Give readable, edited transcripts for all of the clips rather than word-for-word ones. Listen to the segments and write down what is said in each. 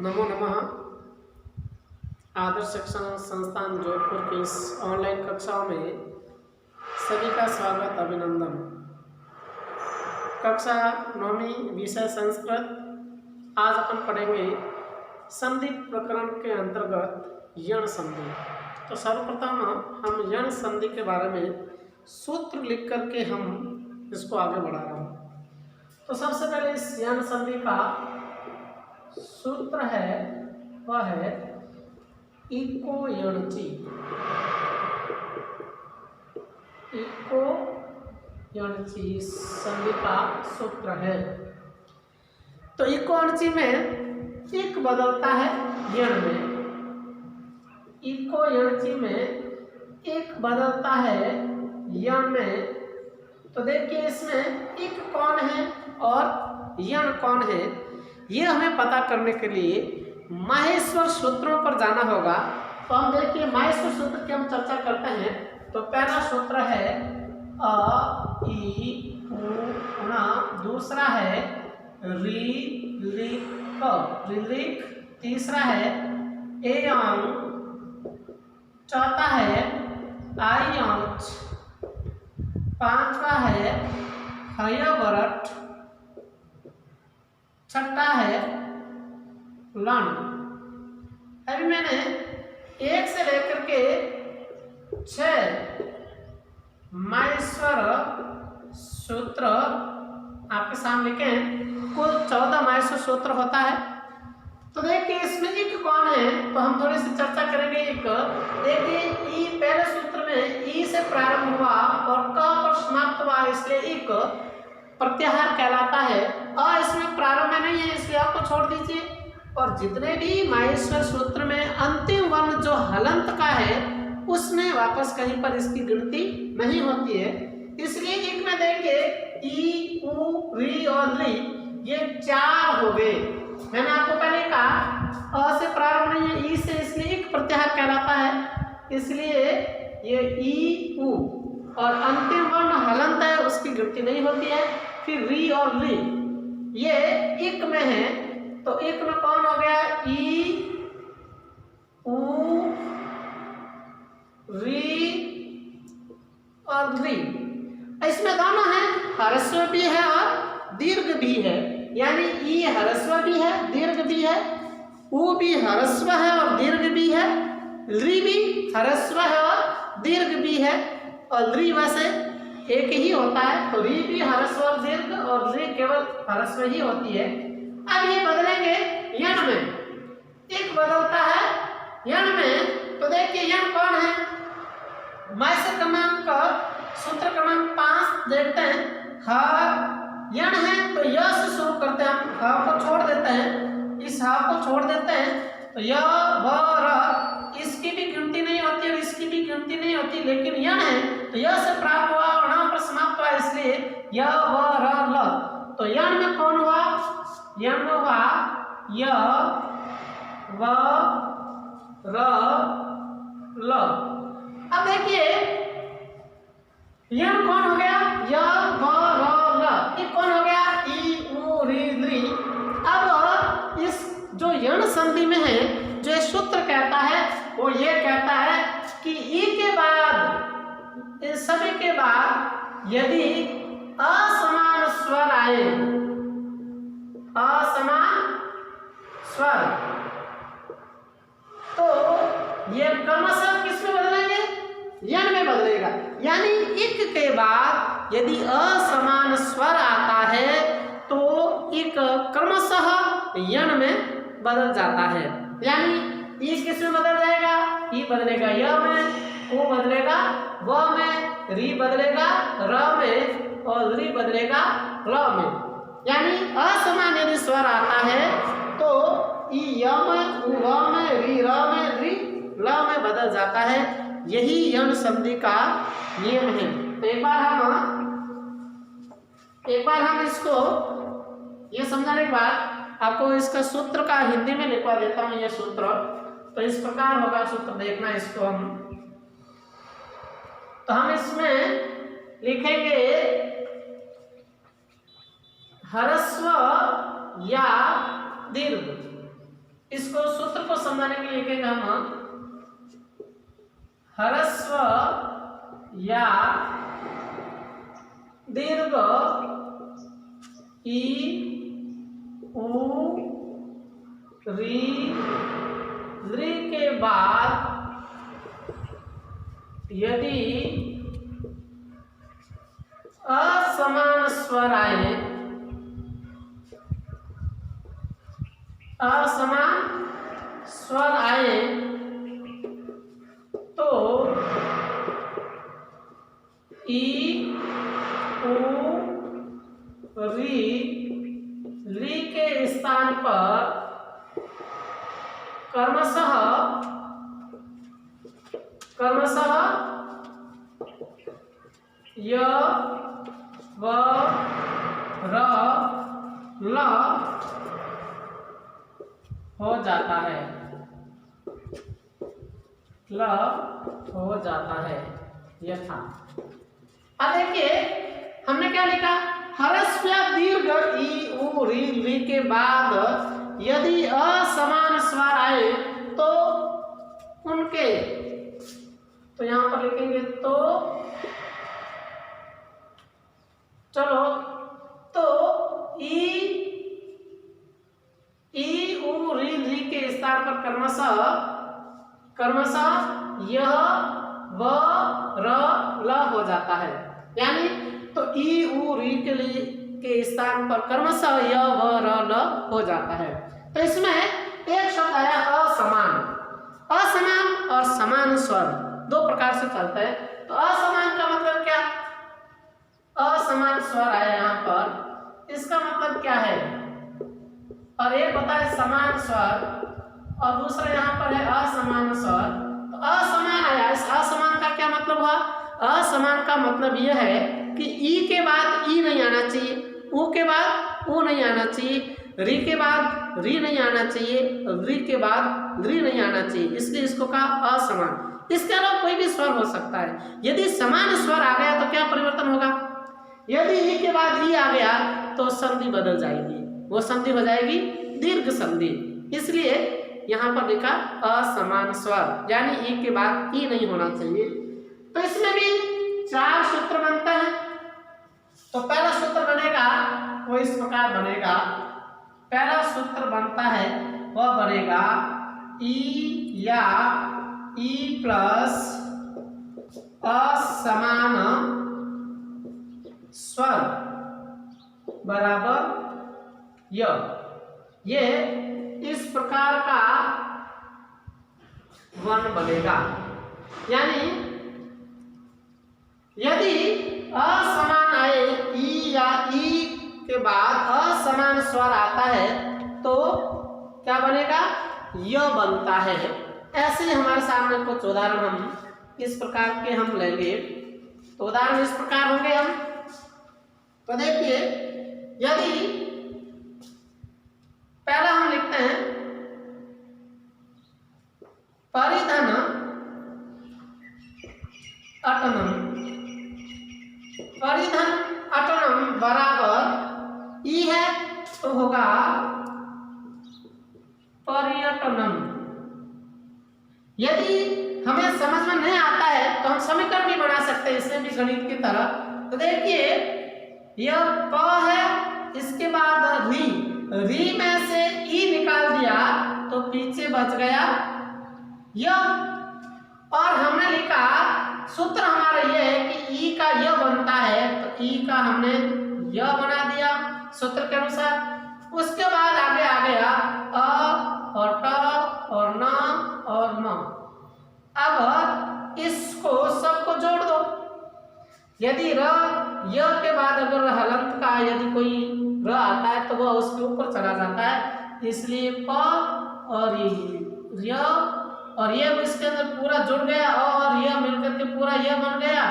नमो नमः। आदर्श शिक्षण संस्थान जोधपुर की इस ऑनलाइन कक्षाओं में सभी का स्वागत अभिनंदन। कक्षा 9वीं विषय संस्कृत। आज अपन पढ़ेंगे संधि प्रकरण के अंतर्गत यण संधि। तो सर्वप्रथम हम यण संधि के बारे में सूत्र लिख करके हम इसको आगे बढ़ा रहे हैं। तो सबसे पहले इस यण संधि का सूत्र है वह है इको यणची। इको यणची संधि का सूत्र है। तो इको यणची में इक बदलता है यण में। इको यणची में इक बदलता है यण में। तो देखिए इसमें इक कौन है और यण कौन है, ये हमें पता करने के लिए माहेश्वर सूत्रों पर जाना होगा। तो हम देखिए माहेश्वर सूत्र की हम चर्चा करते हैं। तो पहला सूत्र है अ इ उ ण, दूसरा है रि लिक रिलिक, तीसरा है एयंग, चौथा है आयंच, पांचवा है हयवरट, छठा है लण। अभी मैंने 1 से लेकर के 6 माहेश्वर सूत्र आपके सामने लिखे हैं। कुल 14 माहेश्वर सूत्र होता है। तो देखिए इसमें इक कौन है, तो हम थोड़ी सी चर्चा करेंगे। इक देखिए ई पहले सूत्र में ई से प्रारंभ हुआ और क पर समाप्त हुआ, इसलिए इक प्रत्याहार कहलाता है। अ इसमें प्रारंभ में नहीं है, इसलिए आपको छोड़ दीजिए। और जितने भी माहेश्वर सूत्र में अंतिम वर्ण जो हलंत का है उसमें वापस कहीं पर इसकी गिनती नहीं होती है। इसलिए एक में देखिए ई उ री और ली, ये 4 हो गए। मैंने आपको पहले कहा अ से प्रारंभ नहीं है, ई से, इसलिए एक प्रत्याहार कहलाता है। इसलिए ये ई उ और अंतिम वर्ण हलंत है, उसकी गिनती नहीं होती है। फिर री और ली ये इक में है। तो इक में कौन हो गया, ई उ री और री। इसमें दोनों है, ह्रस्व भी है और दीर्घ भी है। यानी ई ह्रस्व भी है, दीर्घ भी है, उ भी ह्रस्व है और दीर्घ भी है, री भी ह्रस्व है और दीर्घ भी है। और री वैसे एक ही होता है, तो री भी ह्रस्व और दीर्घ और री केवल ह्रस्व ही होती है। अब ये बदलेंगे यण में। एक बदलता है यण में। तो देखिए यण कौन है, माहेश्वर क्रमांक सूत्र क्रमांक 5 देखते हैं। ह यण है तो य से शुरू करते हैं, हम ह को छोड़ देते हैं, इस ह को छोड़ देते हैं। तो य व र इसकी भी गिनती नहीं होती और इसकी भी गिनती नहीं होती, लेकिन यण है तो य से प्रारंभ हुआ और ण पर समाप्त हुआ, इसलिए य व र ल। तो यण में कौन हुआ, यण में हुआ य व र ल। अब देखिए यण कौन हो गया, य व र ल। ये कौन हो गया, ई उ री ली। अब इस जो यण संधि में है, जो ये सूत्र कहता है वो ये कहता है कि ई के बाद, इन सभी के बाद यदि असमान स्वर आए, असमान स्वर, तो ये क्रमशः किस में बदलेंगे, यण में बदलेगा। यानी इक के बाद यदि असमान स्वर आता है तो इक क्रमशः यण में बदल जाता है। यानी ई किस में बदल जाएगा, ई बदलेगा य में, उ बदलेगा व में, री बदलेगा र में और री बदलेगा ल में। यानी असमान यदि स्वर आता है तो ई य में, उ व में, री र में, री ल में बदल जाता है। यही यण संधि का नियम है। तो एक बार हम इसको ये समझाने के बाद आपको इसका सूत्र का हिंदी में लिखवा देता हूं। ये सूत्र तो इस प्रकार होगा, सूत्र देखना इसको हम। तो हम इसमें लिखेंगे ह्रस्व या दीर्घ, इसको सूत्र को समझाने के लिए लिखेंगे हम ह्रस्व या दीर्घ ई उ री के बाद यदि असमान स्वर आए, असमान स्वर आए तो ई उ री के स्थान पर क्रमशः य व र ल हो जाता है, ल हो जाता है यथा। अब देखिए हमने क्या लिखा, ह्रस्व या दीर्घ ई उ री के बाद यदि असमान स्वर आए तो उनके, तो यहां पर लिखेंगे तो, चलो तो ई उ री के स्थान पर क्रमशः यह व र ल हो जाता है। यानी तो ई उ री के स्थान पर क्रमशः य व र ल हो जाता है। तो इसमें एक शब्द आया असमान। असमान और समान स्वर दो प्रकार से चलता है। तो असमान का मतलब क्या, असमान स्वर आया यहाँ पर, इसका मतलब क्या है, और एक होता है समान स्वर और दूसरा यहाँ पर है असमान स्वर। तो असमान आया, इस असमान का क्या मतलब हुआ, असमान का मतलब यह है कि ई के बाद ई नहीं आना चाहिए, उ के बाद उ नहीं आना चाहिए, री के बाद री नहीं आना चाहिए, री के बाद री नहीं आना चाहिए, इसलिए इसको कहा असमान। इसके अलावा कोई भी स्वर हो सकता है। यदि समान स्वर आ गया तो क्या परिवर्तन होगा, यदि ई के बाद ई आ गया तो संधि बदल जाएगी, वो संधि हो जाएगी दीर्घ संधि। इसलिए यहाँ पर लिखा असमान स्वर, यानी ई के बाद ई नहीं होना चाहिए। तो इसमें भी 4 सूत्र बनता है। तो पहला सूत्र बनेगा वो इस प्रकार बनेगा, पहला सूत्र बनता है वह बनेगा ई या ई प्लस असमान स्वर बराबर य। ये इस प्रकार का वर्ण बनेगा। यानी यदि असमान आए, ई या ई के बाद असमान स्वर आता है तो क्या बनेगा, य बनता है। ऐसे ही हमारे सामने कुछ उदाहरण हम इस प्रकार के हम लेंगे। तो उदाहरण इस प्रकार होंगे हम, तो देखिए यदि पहला हम लिखते हैं परिधन अटनम, परिधन अटनम बराबर ई है तो होगा पर्यटनम। यदि हमें समझ में नहीं आता है तो हम समीकरण भी बना सकते हैं इसमें भी गणित की तरह। तो देखिए यह प है, इसके बाद री में से ई निकाल दिया तो पीछे बच गया यह, और हमने लिखा सूत्र हमारा यह है कि ई का य बनता है, तो ई का हमने य बना दिया सूत्र के अनुसार। उसके बाद आगे आ गया अ और ट और न और म। अब इसको सबको जोड़ दो। यदि र य के बाद अगर हलंत का यदि कोई र आता है तो वह उसके ऊपर चला जाता है, इसलिए प और य और ये इसके अंदर पूरा जुड़ गया, और यह मिलकर के पूरा यह बन गया,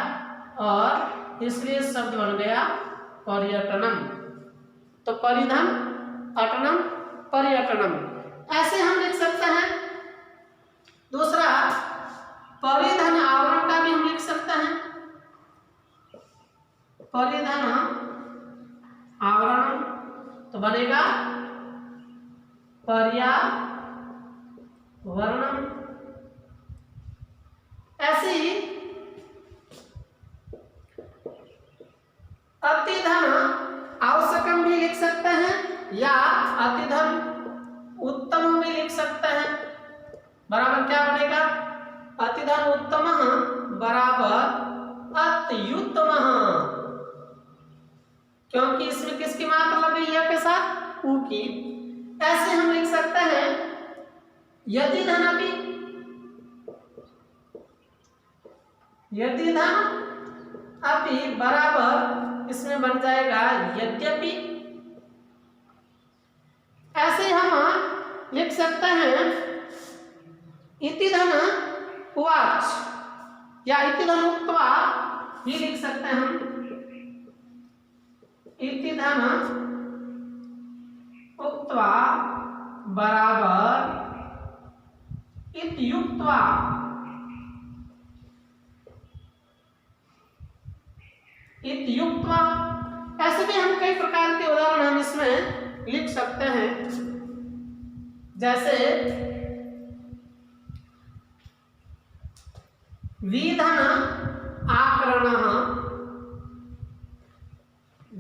और इसलिए शब्द बन गया पर्यटनम। तो परिधन अटनम पर्यटनम ऐसे हम लिख सकते हैं। दूसरा परिधन आवरण का भी हम लिख सकते हैं, परिधन आवरण तो बनेगा पर्यावरण। वर्णम। ऐसे ही अतिधन आवश्यकम भी लिख सकते हैं या अतिधन उत्तम भी लिख सकते हैं। बराबर क्या बनेगा? अतिधन उत्तम बराबर अत्युत्तम, क्योंकि इसमें किसकी मात्रा लगी है के साथ? उ की। ऐसे हम लिख सकते हैं यदि धन अपि, यदि धन अपि बराबर इसमें बन जाएगा यद्यपि। ऐसे हम लिख सकते हैं इति धन उवाच या इति धन उक्त्वा भी लिख सकते हैं हम। इति धन उक्त्वा बराबर इत्युक्त्वा। इत्युक्त्वा ऐसे भी हम कई प्रकार के उदाहरण हम इसमें लिख सकते हैं। जैसे विधन आकरणः,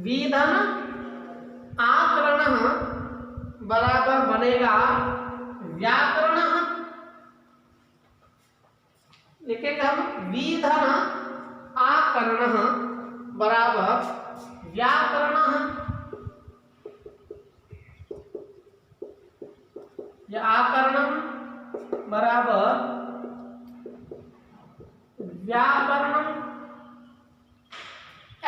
विधन आकरणः बराबर बनेगा व्याकरणः। लिखेंगे हम विधन आकरणः बराबर व्याकरणः। या आकरणम बराबर व्याकरणम।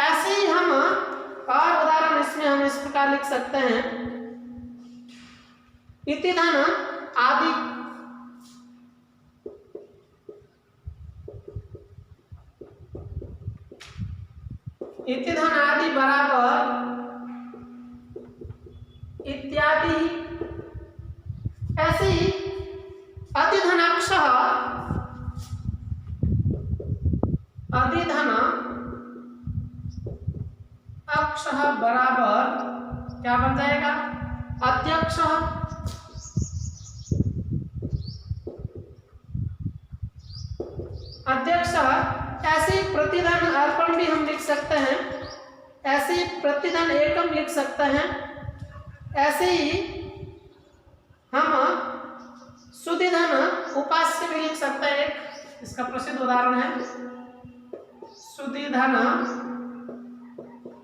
ऐसे ही हम और उदाहरण इसमें हम इस प्रकार लिख सकते हैं इति धन आदि, इति धन आदि बराबर इत्यादि। ऐसे ही अधिधनाक्षः, अधिधन अक्षः बराबर क्या बन जाएगा? अध्यक्ष। अध्यक्ष। ऐसे प्रतिधन अर्पण भी हम लिख सकते हैं। ऐसे ही प्रतिधन एकम लिख सकते हैं। ऐसे ही हम सुधिधन उपास्य भी लिख सकते हैं। एक इसका प्रसिद्ध उदाहरण है सुधिधन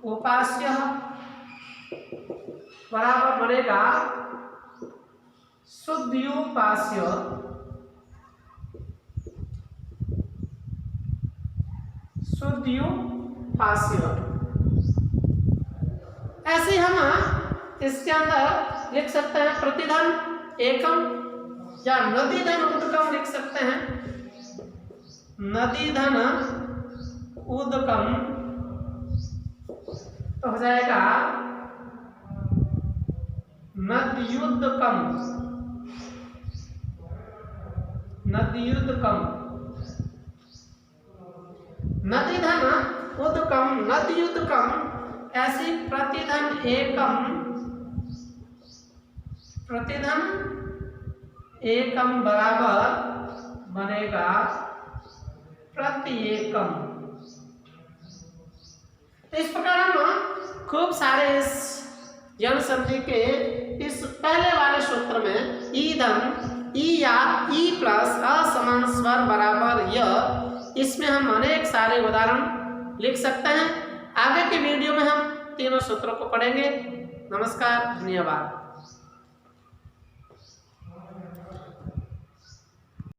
उपास्य बराबर बनेगा शुद्ध्युपास्य। शुद्ध्युपास्य। ऐसे हम इसके अंदर लिख सकते हैं प्रतिधन एकम या नदीधन उदकम लिख सकते हैं। नदीधन उदकम तो हो जाएगा नदयुदकम। नदयुदकम। नदीधन उदकम नदयुदकम। ऐसी प्रतिधन एकम, प्रतिधन एकम बराबर बनेगा प्रत्येकम। इस प्रकार हम खूब सारे इस यन संधि के इस पहले वाले सूत्र में ईधन ई या ई प्लस असमान स्वर बराबर य, इसमें हम अनेक सारे उदाहरण लिख सकते हैं। आगे के वीडियो में हम तीनों सूत्रों को पढ़ेंगे। नमस्कार, धन्यवाद।